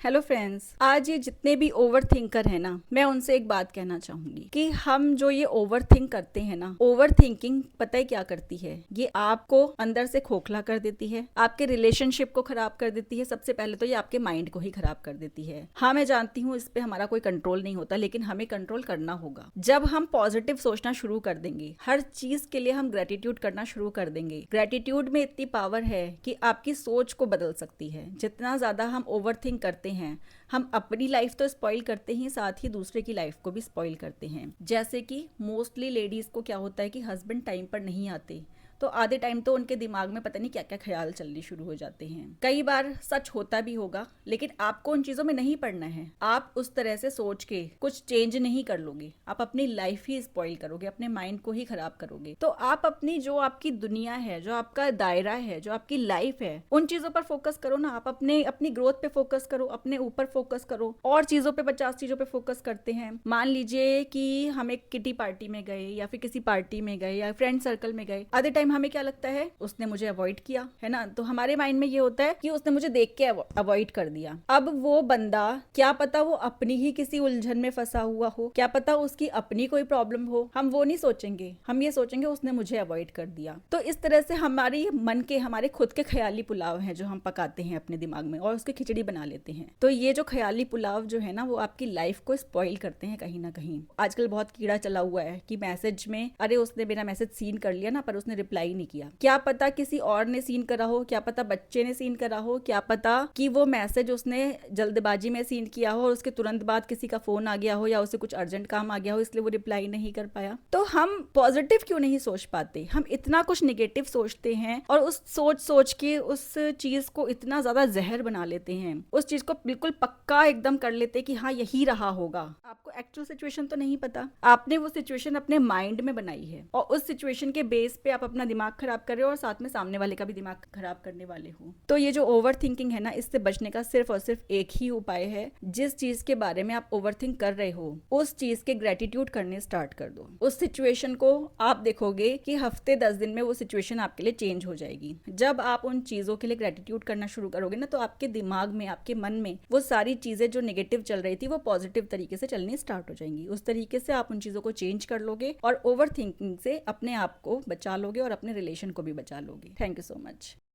Hello friends, आज ये जितने भी ओवर थिंकर है ना, मैं उनसे एक बात कहना चाहूंगी कि हम जो ये ओवर थिंक करते हैं ना, ओवर थिंकिंग पता है क्या करती है? ये आपको अंदर से खोखला कर देती है, आपके रिलेशनशिप को खराब कर देती है। सबसे पहले तो ये आपके माइंड को ही खराब कर देती है। हाँ, मैं जानती हूँ इस पे हमारा कोई कंट्रोल नहीं होता, लेकिन हमें कंट्रोल करना होगा। जब हम पॉजिटिव सोचना शुरू कर देंगे, हर चीज के लिए हम ग्रेटिट्यूड करना शुरू कर देंगे। ग्रेटिट्यूड में इतनी पावर है कि आपकी सोच को बदल सकती है। जितना ज्यादा हम ओवर थिंक करते हैं, हम अपनी लाइफ तो स्पॉइल करते ही, साथ ही दूसरे की लाइफ को भी स्पॉइल करते हैं। जैसे कि मोस्टली लेडीज को क्या होता है कि हस्बैंड टाइम पर नहीं आते, तो आधे टाइम तो उनके दिमाग में पता नहीं क्या क्या ख्याल चलने शुरू हो जाते हैं। कई बार सच होता भी होगा, लेकिन आपको उन चीजों में नहीं पड़ना है। आप उस तरह से सोच के कुछ चेंज नहीं कर लोगे, आप अपनी लाइफ ही स्पॉइल करोगे, अपने माइंड को ही खराब करोगे। तो आप अपनी जो आपकी दुनिया है, जो आपका दायरा है, जो आपकी लाइफ है, उन चीजों पर फोकस करो ना। आप अपनी ग्रोथ पे फोकस करो, अपने ऊपर फोकस करो। और चीजों पे 50 चीजों पे फोकस करते हैं। मान लीजिए कि हम एक किटी पार्टी में गए, या फिर किसी पार्टी में गए, या फ्रेंड सर्कल में गए। आधे टाइम हमें क्या लगता है, उसने मुझे अवॉइड किया है ना, तो हमारे माइंड में ये होता है कि उसने मुझे देख के अवॉइड कर दिया। अब वो बंदा, क्या पता वो अपनी ही किसी उलझन में फंसा हुआ हो, क्या पता उसकी अपनी कोई प्रॉब्लम हो, हम वो नहीं सोचेंगे। हम ये सोचेंगे उसने मुझे अवॉइड कर दिया। तो इस तरह से हमारी मन के, हमारे खुद के ख्याली पुलाव हैं जो हम पकाते हैं अपने दिमाग में, और उसकी खिचड़ी बना लेते हैं। तो ये जो ख्याली पुलाव जो है ना, वो आपकी लाइफ को स्पॉइल करते हैं कहीं ना कहीं। आजकल बहुत कीड़ा चला हुआ है कि मैसेज में, अरे उसने मेरा मैसेज सीन कर लिया ना, पर उसने रिप्लाई नहीं किया। क्या पता किसी और ने सीन करा हो, क्या पता बच्चे ने सीन करा हो, क्या पता कि वो मैसेज उसने जल्दबाजी में सीन किया हो और उसके तुरंत बाद किसी का फोन आ गया हो, या उसे कुछ अर्जेंट काम आ गया हो, इसलिए वो रिप्लाई नहीं कर पाया। तो हम पॉजिटिव क्यों नहीं सोच पाते? हम इतना कुछ निगेटिव सोचते हैं, और उस सोच के उस चीज को इतना ज्यादा जहर बना लेते हैं, उस चीज को बिल्कुल पक्का एकदम कर लेते कि हाँ यही रहा होगा। आपको एक्चुअल सिचुएशन तो नहीं पता, आपने वो सिचुएशन अपने माइंड में बनाई है, और उस सिचुएशन के बेस पे आप अपना दिमाग खराब कर रहे हो, और साथ में सामने वाले का भी दिमाग खराब करने वाले हो। तो ये जो ओवर थिंकिंग है ना, इससे बचने का सिर्फ और सिर्फ एक ही उपाय है। जिस चीज के बारे में आप ओवर थिंक कर रहे हो, उस चीज के ग्रेटिट्यूड करने स्टार्ट कर दो। उस सिचुएशन को आप देखोगे कि हफ्ते 10 दिन में वो सिचुएशन आपके लिए चेंज हो जाएगी। जब आप उन चीजों के लिए ग्रेटिट्यूड करना शुरू करोगे ना, तो आपके दिमाग में, आपके मन में वो सारी चीजें जो नेगेटिव चल रही थी, वो पॉजिटिव तरीके से चलनी स्टार्ट हो जाएंगी। उस तरीके से आप उन चीजों को चेंज कर लोगे, और ओवर थिंकिंग से अपने आप को बचा लोगे और अपने रिलेशन को भी बचा लोगे। Thank you so much.